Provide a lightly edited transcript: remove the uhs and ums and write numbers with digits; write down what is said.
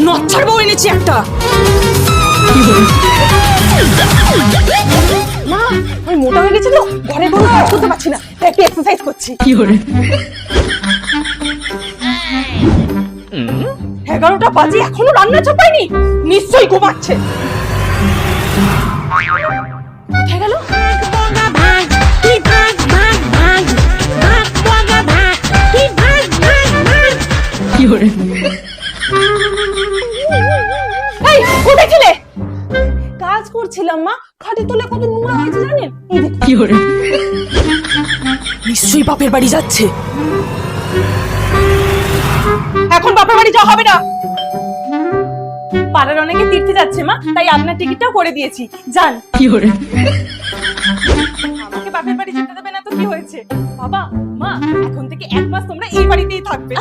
নচ্ছার বউ এনেছি একটা। মা আমি মোটা হয়ে গেছি তো, ঘরে কোনো কাজ করতে পারছি না, তাই একটু এক্সারসাইজ করছি। 11টা বাজে এখনো রান্না চাপায়নি, নিশ্চয়ই ঘুমাচ্ছে। কোথায় গেল? এই কোথায় ছিলে? কাজ করছিলাম মা, খাটের তলে কত নোংরা হয়েছে জানেন? এই দেখুন। নিশ্চয়ই বাপের বাড়ি যাচ্ছে। এখন বাপের বাড়ি যাওয়া হবে না, পাড়ার অনেকে তীর্থে যাচ্ছে মা, তাই আপনার টিকিটটাও করে দিয়েছি, যান। আমাকে বাপের বাড়ি যেতে দেবে না তো কি হয়েছে? বাবা মা এখন থেকে 1 মাস তোমরা এই বাড়িতেই থাকবে।